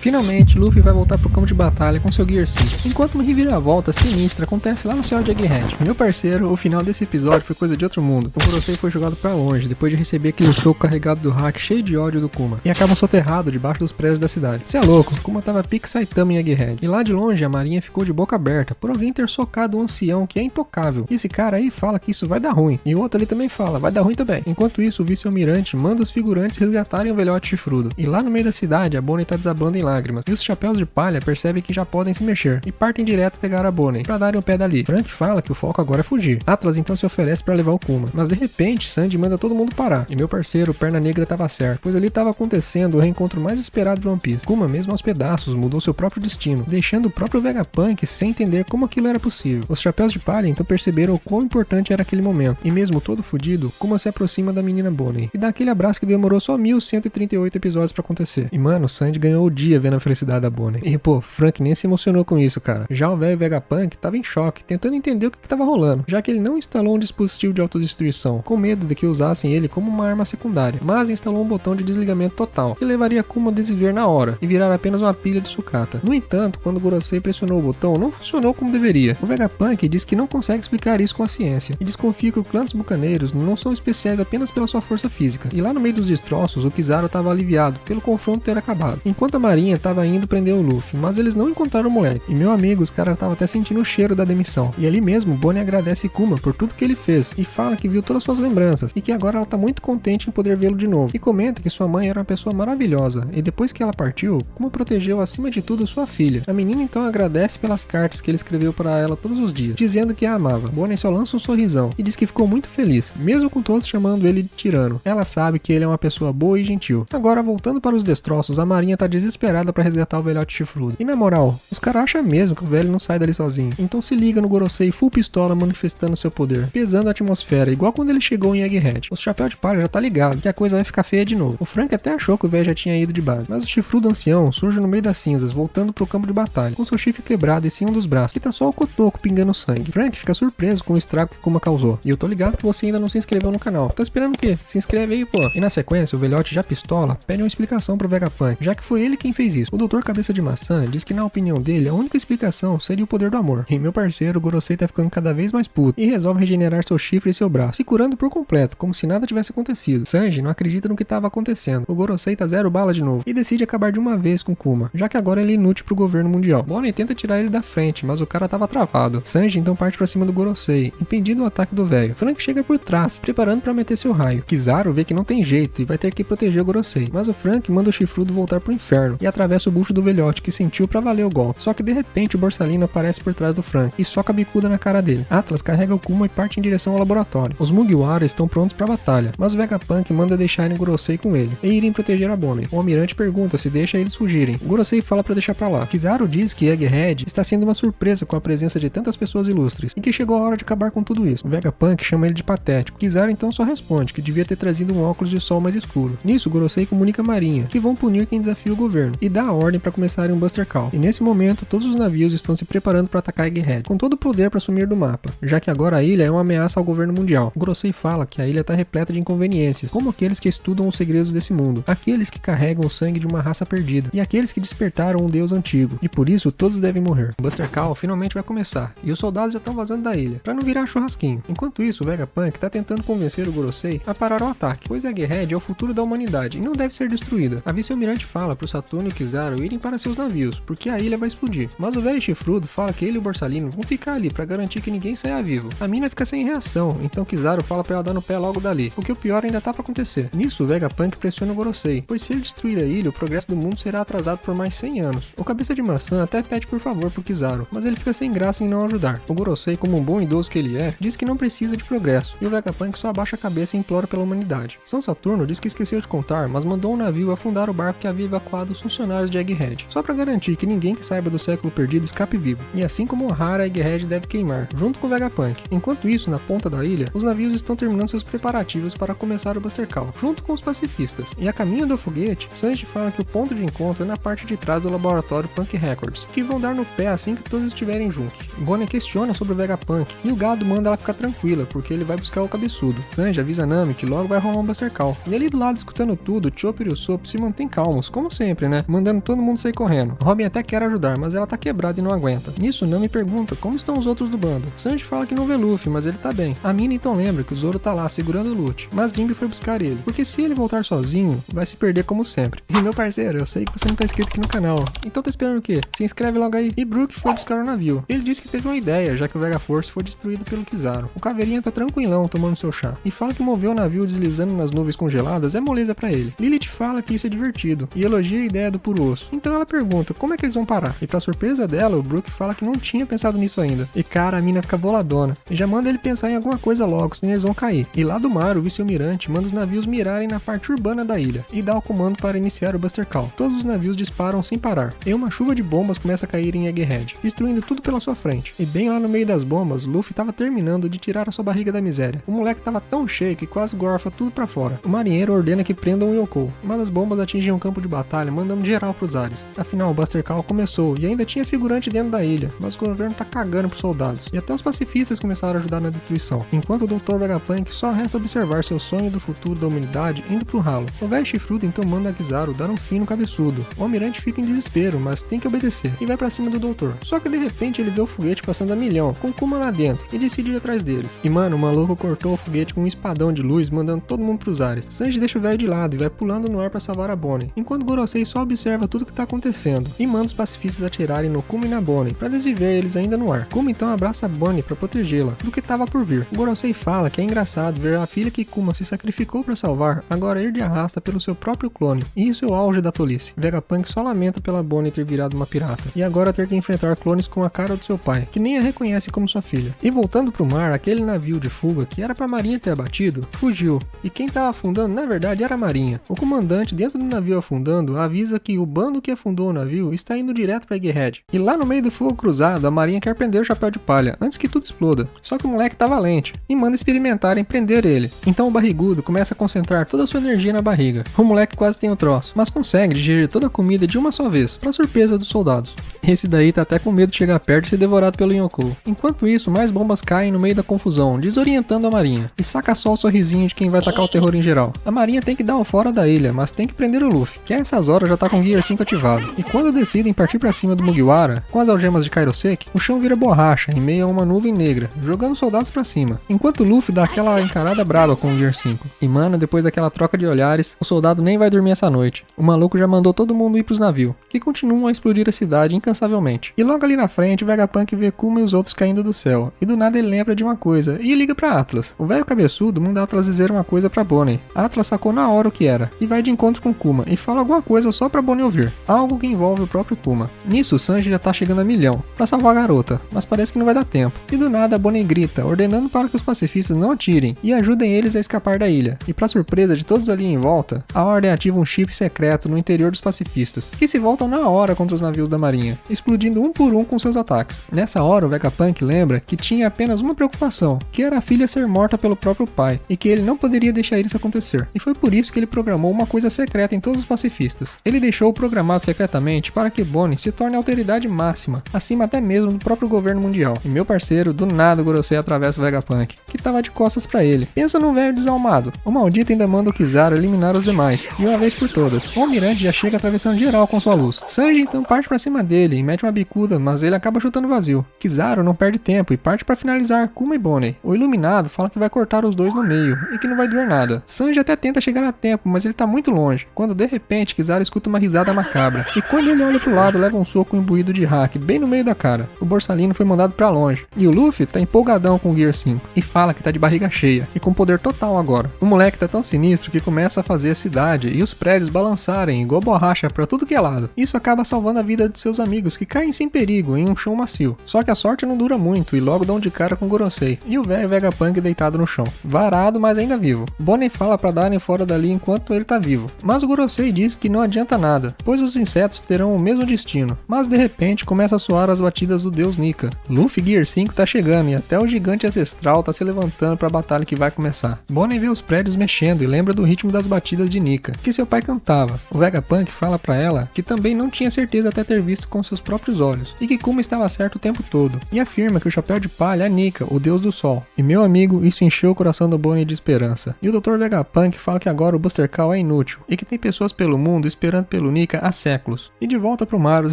Finalmente, Luffy vai voltar pro campo de batalha com seu Gear 5, enquanto uma reviravolta sinistra acontece lá no céu de Egghead. Meu parceiro, o final desse episódio foi coisa de outro mundo. O Gorosei foi jogado pra longe, depois de receber aquele soco carregado do hack cheio de ódio do Kuma, e acaba soterrado debaixo dos prédios da cidade. Cê é louco, Kuma tava pique Saitama em Egghead, e lá de longe a marinha ficou de boca aberta, por alguém ter socado um ancião que é intocável. E esse cara aí fala que isso vai dar ruim, e o outro ali também fala, vai dar ruim também. Enquanto isso, o vice-almirante manda os figurantes resgatarem o velhote chifrudo, e lá no meio da cidade a Bonnie tá desabando em lágrimas, e os chapéus de palha percebem que já podem se mexer, e partem direto pegar a Bonnie, pra darem o pé dali. Frank fala que o foco agora é fugir. Atlas então se oferece pra levar o Kuma, mas de repente Sandy manda todo mundo parar, e meu parceiro, Perna Negra, tava certo, pois ali tava acontecendo o reencontro mais esperado de One Piece. Kuma, mesmo aos pedaços, mudou seu próprio destino, deixando o próprio Vegapunk sem entender como aquilo era possível. Os chapéus de palha então perceberam o quão importante era aquele momento, e mesmo todo fudido, Kuma se aproxima da menina Bonnie, e dá aquele abraço que demorou só 1138 episódios pra acontecer. E mano, Sandy ganhou o dia vendo a felicidade da Bonnie. E pô, Frank nem se emocionou com isso, cara. Já o velho Vegapunk tava em choque, tentando entender o que tava rolando, já que ele não instalou um dispositivo de autodestruição, com medo de que usassem ele como uma arma secundária, mas instalou um botão de desligamento total, que levaria Kuma a desviver na hora, e virar apenas uma pilha de sucata. No entanto, quando o Gorosei pressionou o botão, não funcionou como deveria. O Vegapunk diz que não consegue explicar isso com a ciência, e desconfia que o clã dos bucaneiros não são especiais apenas pela sua força física. E lá no meio dos destroços, o Kizaru tava aliviado, pelo confronto ter acabado, enquanto a marinha tava indo prender o Luffy, mas eles não encontraram o moleque. E meu amigo, os caras tava até sentindo o cheiro da demissão. E ali mesmo, Bonnie agradece Kuma por tudo que ele fez, e fala que viu todas suas lembranças, e que agora ela tá muito contente em poder vê-lo de novo. E comenta que sua mãe era uma pessoa maravilhosa, e depois que ela partiu, Kuma protegeu acima de tudo sua filha. A menina então agradece pelas cartas que ele escreveu para ela todos os dias, dizendo que a amava. Bonnie só lança um sorrisão, e diz que ficou muito feliz, mesmo com todos chamando ele de tirano. Ela sabe que ele é uma pessoa boa e gentil. Agora, voltando para os destroços, a marinha tá desesperada para resgatar o velhote chifrudo. E na moral, os caras acham mesmo que o velho não sai dali sozinho. Então se liga no Gorosei full pistola manifestando seu poder, pesando a atmosfera, igual quando ele chegou em Egghead. O chapéu de palha já tá ligado que a coisa vai ficar feia de novo. O Frank até achou que o velho já tinha ido de base, mas o chifrudo ancião surge no meio das cinzas, voltando pro campo de batalha, com seu chifre quebrado e sem um dos braços, que tá só o cotoco pingando sangue. Frank fica surpreso com o estrago que Kuma causou. E eu tô ligado que você ainda não se inscreveu no canal. Tá esperando o quê? Se inscreve aí, pô. E na sequência, o velhote já pistola pede uma explicação pro Vegapunk, já que foi ele quem fez isso. O Dr. Cabeça de Maçã diz que na opinião dele, a única explicação seria o poder do amor. E meu parceiro, o Gorosei tá ficando cada vez mais puto, e resolve regenerar seu chifre e seu braço, se curando por completo, como se nada tivesse acontecido. Sanji não acredita no que tava acontecendo. O Gorosei tá zero bala de novo, e decide acabar de uma vez com Kuma, já que agora ele é inútil pro governo mundial. Bonnie tenta tirar ele da frente, mas o cara tava travado. Sanji então parte pra cima do Gorosei, impedindo o ataque do velho. Frank chega por trás, preparando pra meter seu raio. Kizaru vê que não tem jeito, e vai ter que proteger o Gorosei, mas o Frank manda o chifrudo voltar pro inferno, e atravessa o bucho do velhote, que sentiu pra valer o golpe. Só que de repente o Borsalino aparece por trás do Frank, e soca a bicuda na cara dele. Atlas carrega o Kuma e parte em direção ao laboratório. Os Mugiwara estão prontos pra batalha, mas o Vegapunk manda deixarem Gorosei com ele, e irem proteger a Bonnie. O almirante pergunta se deixa eles fugirem. O Gorosei fala pra deixar pra lá. Kizaru diz que Egghead está sendo uma surpresa com a presença de tantas pessoas ilustres, e que chegou a hora de acabar com tudo isso. O Vegapunk chama ele de patético. Kizaru então só responde que devia ter trazido um óculos de sol mais escuro. Nisso, o Gorosei comunica a marinha, que vão punir quem desafia o governo, e dá a ordem para começarem um Buster Call. E nesse momento, todos os navios estão se preparando para atacar Egghead, com todo o poder para sumir do mapa, já que agora a ilha é uma ameaça ao governo mundial. O Gorosei fala que a ilha está repleta de inconveniências, como aqueles que estudam os segredos desse mundo, aqueles que carregam o sangue de uma raça perdida, e aqueles que despertaram um deus antigo, e por isso todos devem morrer. O Buster Call finalmente vai começar, e os soldados já estão vazando da ilha, para não virar churrasquinho. Enquanto isso, o Vegapunk está tentando convencer o Gorosei a parar o ataque, pois Egghead é o futuro da humanidade e não deve ser destruída. A vice-almirante fala pro Saturno e Kizaru irem para seus navios, porque a ilha vai explodir. Mas o velho chifrudo fala que ele e o Borsalino vão ficar ali para garantir que ninguém saia vivo. A mina fica sem reação, então Kizaru fala para ela dar no pé logo dali, o que o pior ainda tá para acontecer. Nisso, o Vegapunk pressiona o Gorosei, pois se ele destruir a ilha, o progresso do mundo será atrasado por mais 100 anos. O Cabeça de Maçã até pede por favor pro Kizaru, mas ele fica sem graça em não ajudar. O Gorosei, como um bom idoso que ele é, diz que não precisa de progresso, e o Vegapunk só abaixa a cabeça e implora pela humanidade. São Saturno diz que esqueceu de contar, mas mandou um navio afundar o barco que havia evacuado os funcionários de Egghead, só para garantir que ninguém que saiba do século perdido escape vivo. E assim como Ohara, Egghead deve queimar, junto com o Vegapunk. Enquanto isso, na ponta da ilha, os navios estão terminando seus preparativos para começar o Buster Call, junto com os pacifistas. E a caminho do foguete, Sanji fala que o ponto de encontro é na parte de trás do laboratório Punk Records, que vão dar no pé assim que todos estiverem juntos. Bonnie questiona sobre o Vegapunk, e o gado manda ela ficar tranquila, porque ele vai buscar o cabeçudo. Sanji avisa Nami que logo vai rolar um Buster Call. E ali do lado, escutando tudo, Chopper e o Sop se mantêm calmos, como sempre, né? mandando todo mundo sair correndo. Robin até quer ajudar, mas ela tá quebrada e não aguenta. Nisso, Nami pergunta como estão os outros do bando. Sanji fala que não vê Luffy, mas ele tá bem. A Mina então lembra que o Zoro tá lá segurando o loot, mas Jinbe foi buscar ele, porque se ele voltar sozinho, vai se perder como sempre. E meu parceiro, eu sei que você não tá inscrito aqui no canal, então tá esperando o quê? Se inscreve logo aí. E Brook foi buscar o navio. Ele disse que teve uma ideia, já que o Vega Force foi destruído pelo Kizaru. O Caveirinha tá tranquilão tomando seu chá, e fala que mover o navio deslizando nas nuvens congeladas é moleza pra ele. Lilith fala que isso é divertido, e elogia a ideia do puro osso. Então ela pergunta como é que eles vão parar, e pra surpresa dela, o Brook fala que não tinha pensado nisso ainda. E cara, a mina fica boladona, e já manda ele pensar em alguma coisa logo, senão eles vão cair. E lá do mar, o vice-almirante manda os navios mirarem na parte urbana da ilha, e dá o comando para iniciar o Buster Call. Todos os navios disparam sem parar, e uma chuva de bombas começa a cair em Egghead, destruindo tudo pela sua frente. E bem lá no meio das bombas, Luffy tava terminando de tirar a sua barriga da miséria. O moleque tava tão cheio que quase gorfa tudo pra fora. O marinheiro ordena que prendam o Yonkou, mas as bombas atingem um campo de batalha, mandando geral pros ares. Afinal, o Buster Call começou, e ainda tinha figurante dentro da ilha, mas o governo tá cagando pros soldados, e até os pacifistas começaram a ajudar na destruição, enquanto o Dr. Vegapunk só resta observar seu sonho do futuro da humanidade indo pro ralo. O velho chifrudo então manda a Kizaru dar um fim no cabeçudo. O almirante fica em desespero, mas tem que obedecer, e vai pra cima do doutor. Só que de repente ele vê o foguete passando a milhão, com Kuma lá dentro, e decide ir atrás deles. E mano, o maluco cortou o foguete com um espadão de luz, mandando todo mundo pros ares. Sanji deixa o velho de lado e vai pulando no ar pra salvar a Bonnie, enquanto Gorosei só observa tudo que tá acontecendo, e manda os pacifistas atirarem no Kuma e na Bonnie, pra desviver eles ainda no ar. Kuma então abraça a Bonnie pra protegê-la do que tava por vir. O Gorosei fala que é engraçado ver a filha que Kuma se sacrificou pra salvar, agora ir de arrasta pelo seu próprio clone, e isso é o auge da tolice. Vegapunk só lamenta pela Bonnie ter virado uma pirata, e agora ter que enfrentar clones com a cara do seu pai, que nem a reconhece como sua filha. E voltando pro mar, aquele navio de fuga que era pra marinha ter abatido, fugiu, e quem tava afundando na verdade era a marinha. O comandante dentro do navio afundando avisa que o bando que afundou o navio está indo direto pra Egghead. E lá no meio do fogo cruzado, a marinha quer prender o Chapéu de Palha, antes que tudo exploda. Só que o moleque tá valente, e manda experimentarem prender ele. Então o barrigudo começa a concentrar toda a sua energia na barriga. O moleque quase tem o troço, mas consegue digerir toda a comida de uma só vez, pra surpresa dos soldados. Esse daí tá até com medo de chegar perto e ser devorado pelo Yonkou. Enquanto isso, mais bombas caem no meio da confusão, desorientando a marinha. E saca só o sorrisinho de quem vai tacar o terror em geral. A marinha tem que dar o fora da ilha, mas tem que prender o Luffy, que a essas horas já tá com o Gear 5 ativado. E quando decidem partir pra cima do Mugiwara, com as algemas de Kairoseki, o chão vira borracha em meio a uma nuvem negra, jogando soldados pra cima. Enquanto o Luffy dá aquela encarada braba com o Gear 5. E mano, depois daquela troca de olhares, o soldado nem vai dormir essa noite. O maluco já mandou todo mundo ir pros navios, que continuam a explodir a cidade incansavelmente. E logo ali na frente, o Vegapunk vê Kuma e os outros caindo do céu. E do nada ele lembra de uma coisa, e liga pra Atlas. O velho cabeçudo manda Atlas dizer uma coisa pra Bonnie. Atlas sacou na hora o que era, e vai de encontro com Kuma, e fala alguma coisa só pra Bonnie ouvir. Algo que envolve o próprio Kuma. Nisso, o Sanji já tá chegando a milhão, pra salvar a garota, mas parece que não vai dar tempo. E do nada, a Bonnie grita, ordenando para que os pacifistas não atirem, e ajudem eles a escapar da ilha. E pra surpresa de todos ali em volta, a Ordem ativa um chip secreto no interior dos pacifistas, que se voltam na hora contra os navios da marinha, explodindo um por um com seus ataques. Nessa hora, o Vegapunk lembra que tinha apenas uma preocupação, que era a filha ser morta pelo próprio pai, e que ele não poderia deixar isso acontecer. E foi por isso que ele programou uma coisa secreta em todos os pacifistas. Ele deixou programado secretamente para que Bonnie se torne a autoridade máxima, acima até mesmo do próprio governo mundial. E meu parceiro, do nada o Gorosei atravessa o Vegapunk, que tava de costas pra ele. Pensa num velho desalmado. O maldito ainda manda o Kizaru eliminar os demais, de uma vez por todas. O almirante já chega atravessando geral com sua luz. Sanji então parte pra cima dele e mete uma bicuda, mas ele acaba chutando vazio. Kizaru não perde tempo e parte pra finalizar Kuma e Bonnie. O iluminado fala que vai cortar os dois no meio e que não vai doer nada. Sanji até tenta chegar a tempo, mas ele tá muito longe, quando de repente Kizaru escuta uma risada macabra. E quando ele olha pro lado, leva um soco imbuído de hack bem no meio da cara. O Borsalino foi mandado pra longe. E o Luffy tá empolgadão com o Gear 5 e fala que tá de barriga cheia e com poder total agora. O moleque tá tão sinistro que começa a fazer a cidade e os prédios balançarem igual borracha pra tudo que é lado. Isso acaba salvando a vida de seus amigos que caem sem perigo em um chão macio. Só que a sorte não dura muito e logo dão de cara com Gorosei e o velho Vegapunk deitado no chão, varado mas ainda vivo. Bonnie fala pra darem fora dali enquanto ele tá vivo, mas o Gorosei diz que não adianta nada, pois os insetos terão o mesmo destino. Mas de repente começa a soar as batidas do deus Nika. Luffy Gear 5 tá chegando e até o gigante ancestral tá se levantando pra batalha que vai começar. Bonnie vê os prédios mexendo e lembra do ritmo das batidas de Nika, que seu pai cantava. O Vegapunk fala pra ela que também não tinha certeza até ter visto com seus próprios olhos, e que Kuma estava certo o tempo todo, e afirma que o Chapéu de Palha é Nika, o deus do sol. E meu amigo, isso encheu o coração do Bonnie de esperança. E o Dr. Vegapunk fala que agora o Buster Call é inútil, e que tem pessoas pelo mundo esperando pelo Nika há séculos. E de volta pro mar, os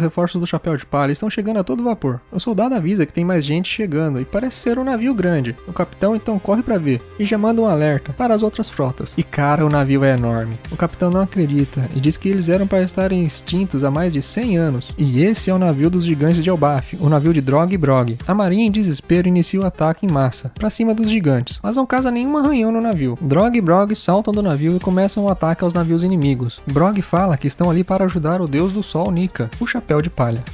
reforços do Chapéu de Palha estão chegando a todo vapor. O soldado avisa que tem mais gente chegando e parece ser um navio grande. O capitão então corre pra ver e já manda um alerta para as outras frotas. E cara, o navio é enorme. O capitão não acredita e diz que eles eram para estarem extintos há mais de 100 anos. E esse é o navio dos gigantes de Elbaf, o navio de Drog e Brog. A marinha em desespero inicia o ataque em massa, pra cima dos gigantes, mas não causa nenhum arranhão no navio. Drog e Brog saltam do navio e começam o ataque aos navios inimigos. Brog fala que estão ali para ajudar o deus do sol Nika, o Chapéu de Palha.